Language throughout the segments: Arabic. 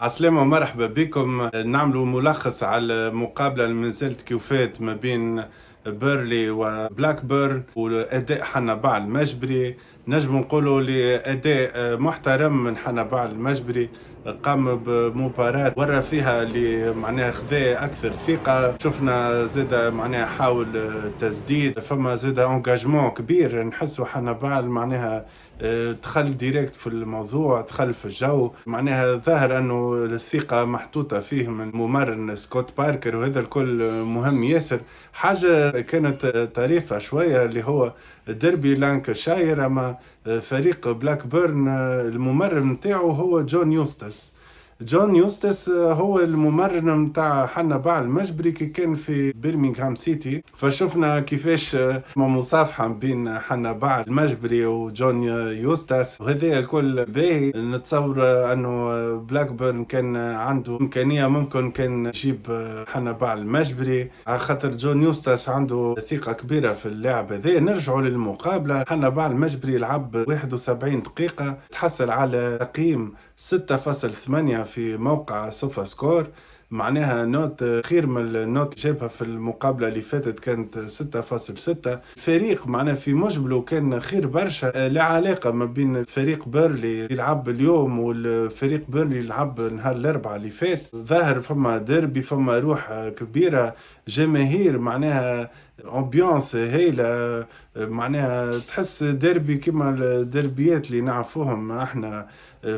عسلامة ومرحبا بكم. نعملوا ملخص على المقابلة اللي منزلت كيوفات ما بين بيرلي وبلاك بيرن وأداء حنبال المجبري. نجم نقولوا لأداء محترم من حنبال المجبري، قام بمباراة ورى فيها اللي معناها خذا أكثر ثقة. شفنا زيدا معناها حاول تسديد، فما زيدا انجاجمون كبير. نحسوا حنبال معناها دخل ديريكت في الموضوع، دخل في الجو. معناها ظاهر انه الثقة محطوطة فيه من ممرن سكوت باركر، وهذا الكل مهم ياسر. حاجة كانت طريفة شوية اللي هو ديربي لانكشاير، اما فريق بلاك بيرن الممرن متاعه هو جون يوستس هو الممرن متاع حنبال المجبري كي كان في برمنغهام سيتي. فشفنا كيفاش مصافحة بين حنبال المجبري وجون يوستس، وهذا الكل باهي. نتصور انه بلاك بيرن كان عنده امكانية ممكن كان يجيب حنبال المجبري، على خاطر جون يوستس عنده ثقة كبيرة في اللاعب هذا. نرجعوا للمقابلة، حنبال المجبري لعب 71 دقيقة، تحصل على تقييم 6.8 في موقع سوفا سكور، معناها نوت خير من النوت جابها في المقابلة اللي فاتت كانت 6.6. فريق معناها في مجمله كان خير برشا. لا علاقة ما بين فريق بيرلي يلعب اليوم والفريق بيرلي يلعب نهار الأربعاء اللي فات. ظاهر فما ديربي، فما روح كبيرة، جماهير معناها امبيونس هايلة، معناها تحس ديربي كما الديربيات اللي نعرفوهم احنا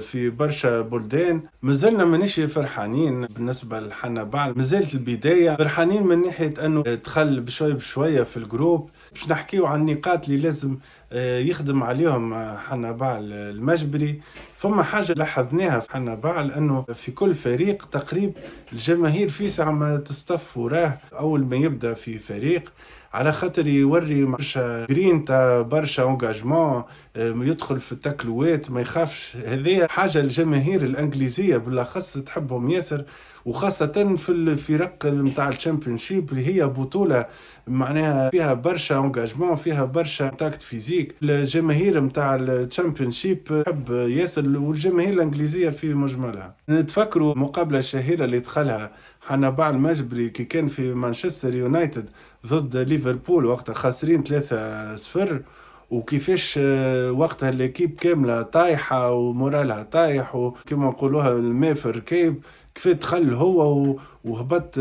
في برشا بلدان. مازلنا مانيش فرحانين بالنسبة لحنبال، مازالت البداية. فرحانين من ناحية انه دخل بشوي بشوية في الجروب. باش نحكيو عن النقاط اللي لازم يخدم عليهم حنبال المجبري. فما حاجة لاحظناها في حنبال انه في كل فريق تقريب الجماهير في ساعة ما تصطف وراه اول ما يبدأ في فريق، على خاطر يوري برشا جرينتا، برشا انجاجمون، يدخل في التكلوات ما يخافش. هذه حاجة الجماهير الانجليزية بالاخص تحبهم ياسر، وخاصة في الفرق متاع الشامبيونشيب اللي هي بطولة معناها فيها برشا انجاجمون، فيها برشا تاكت فيزيك. الجماهير متاع الشامبيونشيب تحب ياسر، والجماهير الانجليزية في مجملها. نتفكروا مقابلة شهيرة اللي دخلها حنبال المجبري كي كان في مانشستر يونايتد ضد ليفربول، وقتها خاسرين 3-0، وكيفاش وقتها الكيب كاملة طايحة ومورالها طايح، وكما نقولوها الماء في الركيب. كيف دخل هو وهبط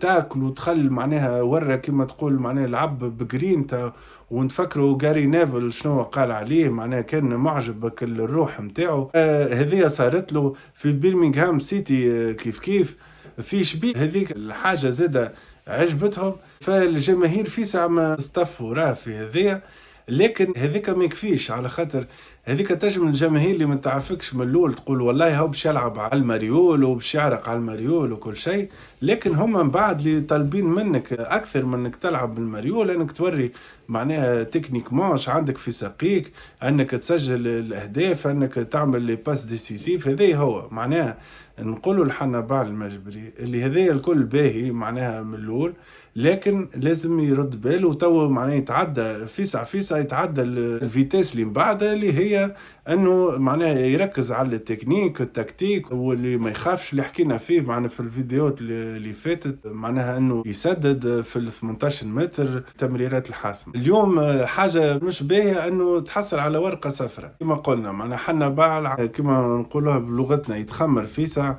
تاكل ودخل معناها ورا كما تقول معناها العب بجرينتا. ونتفكروا جاري نيفل شنو قال عليه، معناها كان معجب بكل الروح متاعه. هذه صارت له في برمنغهام سيتي كيف في شبيه. هذيك الحاجة زادة عجبتهم، فالجماهير في ساعة ما اصطفوا راه في هذية. لكن هذيك ما يكفيش، على خاطر هذيك تجم الجماهير اللي ما تعرفكش من الاول تقول والله هو باش يلعب على المريول وباش يعرق على المريول وكل شيء، لكن هم من بعد اللي طالبين منك اكثر من انك تلعب بالمريول، انك توري معناها تكنيك ماش عندك في ساقيك، انك تسجل الاهداف، انك تعمل لي باس ديسيسيف. هذا هو معناها نقولوا لحنبال المجبري اللي هذا الكل باهي معناها من الاول، لكن لازم يرد باله. تو معناه يتعدى فيسع يتعدى الفيتاس اللي من بعدها، اللي هي انه معناه يركز على التكنيك التكتيك، واللي ما يخافش اللي حكينا فيه معنا في الفيديوهات اللي فاتت، معناها انه يسدد في ال 18 متر تمريرات الحاسمة. اليوم حاجة مش باهية انه تحصل على ورقة صفراء كما قلنا، معناها حنبال كما نقولوها بلغتنا يتخمر فيسع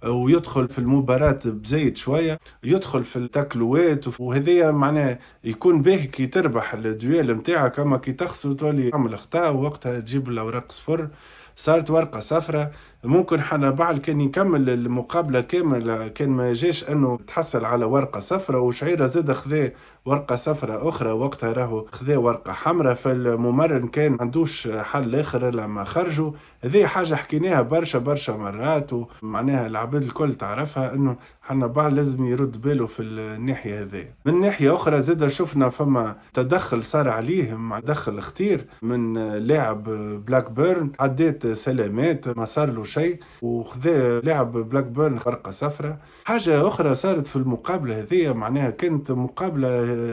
ويدخل في المباراة بزيد شوية، يدخل في التكلوات، وهذه معناه يكون باهي كي تربح الدويل متاعك، اما كي تخسر تولي تعمل اخطاء ووقتها تجيب الاوراق صفر. صارت ورقة صفراء. ممكن حنبال كان يكمل المقابلة كاملة كان ما جاش انه تحصل على ورقة صفراء، وشعيرة زاد خذا ورقة صفراء اخرى، وقتها راهو خذا ورقة حمراء. فالممرن كان ما عندوش حل اخر لما خرجوا. هذه حاجة حكيناها برشا مرات، ومعناها العباد الكل تعرفها انه حنبال لازم يرد باله في الناحية هذه. من ناحية اخرى زاد شفنا فما تدخل صار عليه، مع تدخل خطير من لاعب بلاك بيرن، عديت سلامات ما صار له شيء، وخذا لاعب بلاك بيرن ورقة صفراء. حاجة أخرى صارت في المقابلة هذه، معناها كانت مقابلة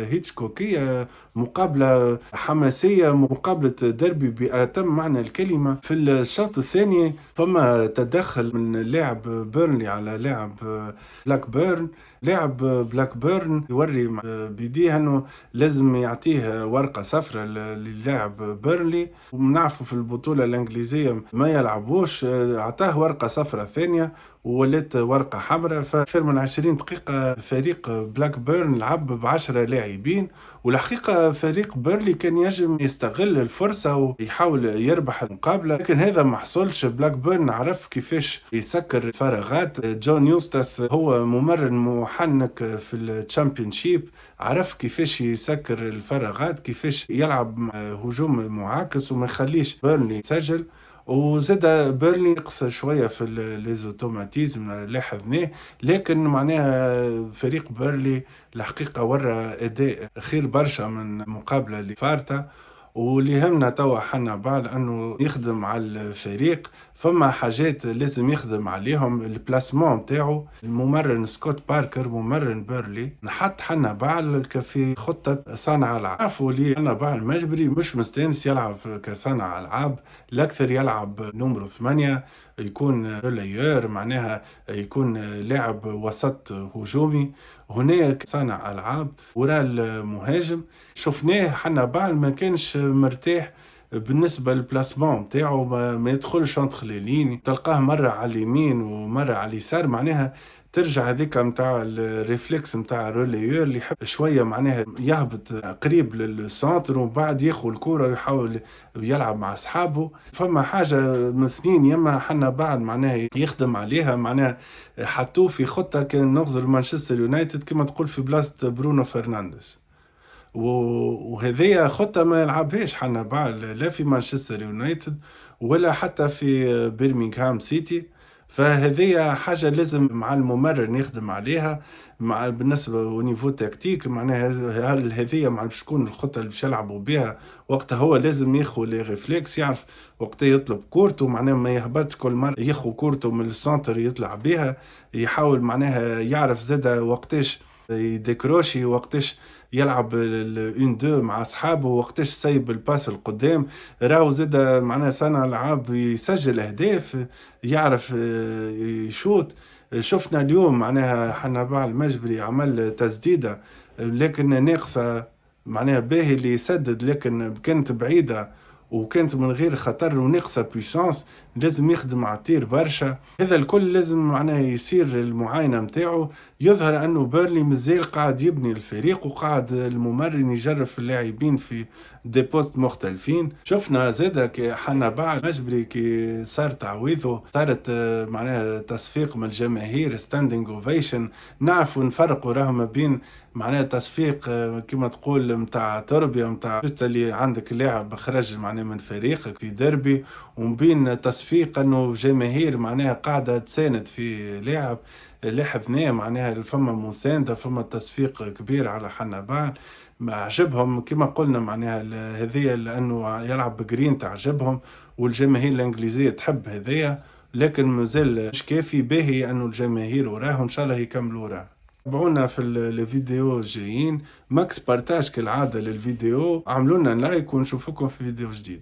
هيتشكوكية، مقابلة حماسية، مقابلة ديربي بأتم معنى الكلمة. في الشوط الثاني فما تدخل من لاعب بيرنلي على لاعب بلاك بيرن. لاعب بلاك بيرن يوري بيديه انه لازم يعطيه ورقة صفراء للاعب بيرنلي، ونعرفوا في البطولة الانجليزية ما يلعبوش، اعطاه ورقة صفراء ثانية وولت ورقة حمراء. فأكثر من 20 دقيقة فريق بلاك بيرن لعب ب10 لاعبين، والحقيقة فريق بيرلي كان يجب يستغل الفرصة ويحاول يربح المقابلة، لكن هذا ما حصلش. بلاك بيرن عرف كيفاش يسكر فراغات. جون يوستاس هو ممرن محنك في الشامبيونشيب، عرف كيفاش يسكر الفراغات، كيفاش يلعب هجوم معاكس وما يخليش بيرلي يسجل. وزاد بيرلي يقصر شوية في ليزوتوماتيزم لاحظناه، لكن معناها فريق بيرلي الحقيقة ورى أداء خير برشا من مقابلة لفارتا. واللي همنا توا حنا بعد أنه يخدم على الفريق، فما حاجات لازم يخدم عليهم. البلاسمون متاعو، الممرن سكوت باركر ممرن بيرلي نحط حنا بعد كفي خطة صانع ألعاب. عارفوا لي حنا بعد المجبري مش مستانس يلعب كصانع ألعاب، الأكثر يلعب نمرو 8، يكون ريليور، معناها يكون لاعب وسط هجومي. هناك صانع ألعاب وراء المهاجم. شفناه حنا بعد ما كانش مرتاح بالنسبة للبلاسمون متاعو، ما يدخلش انتخ لين، تلقاه مرة على اليمين ومرة على اليسار. معناها ترجع هذيك متاع الريفلكس متاع الروليور اللي يحب شوية معناها يهبط قريب للسنتر وبعد ياخذ الكرة ويحاول يلعب مع أصحابه. فما حاجة من اثنين، يما حنا بعد معناها يخدم عليها، معناها حطوه في خطة كان نغزل مانشستر يونايتد كما تقول في بلاصة برونو فرنانديز، وهذه خطة ما يلعبهاش حنا بعد لا في مانشستر يونايتد ولا حتى في بيرمنغهام سيتي. فهذه حاجة لازم مع الممرن يخدم عليها. مع بالنسبة ونيفو تكتيك، معناها هل هذه مع باش تكون الخطة اللي باش يلعبوا بها وقتها، هو لازم ياخذ لي ريفلكس، يعرف وقتها يطلب كورته، معناها ما يهبطش كل مرة ياخذ كورته من السنتر يطلع بها. يحاول معناها يعرف زاده وقتاش يديكروشي، وقتاش يلعب الان دو مع اصحابه، وقتاش سايب الباس القدام. راهو زاد معناها صانع العاب يسجل اهداف، يعرف يشوط. شفنا اليوم معناها حنا بعد المجبري عمل تسديده لكن ناقصه، معناها باهي اللي يسدد لكن كانت بعيده وكانت من غير خطر وناقصه بيسانس، لازم يخدم على التير برشا. هذا الكل لازم معناه يصير المعاينه نتاعو. يظهر انه بيرلي مازال قاعد يبني الفريق وقاعد الممرن يجرب في اللاعبين في دي بوست مختلفين. شفنا زادا حنا بعد مجبري كي صار تعويضه، صارت معناها تصفيق من الجماهير، ستاندينج اوفيشن. نعرفوا نفرقوا راهم ما بين معناها تصفيق كما تقول متاع تربية متاع اللي عندك لاعب خرج معناها من فريقك في ديربي، ومبين تصفيق انه جماهير معناها قاعدة تساند في لاعب. لاحظناه معناها فما مساندة، فما تصفيق كبير على حنا بعد. ما عجبهم كما قلنا معناها هذية لأنه يلعب بجرين تعجبهم، والجماهير الإنجليزية تحب هذية، لكن مازال مش كافي. باهي أنه الجماهير وراه، إن شاء الله يكملوا وراه. تابعونا في الفيديو الجايين. ماكس بارتاج كالعادة للفيديو، عملونا لايك ونشوفكم في فيديو جديد.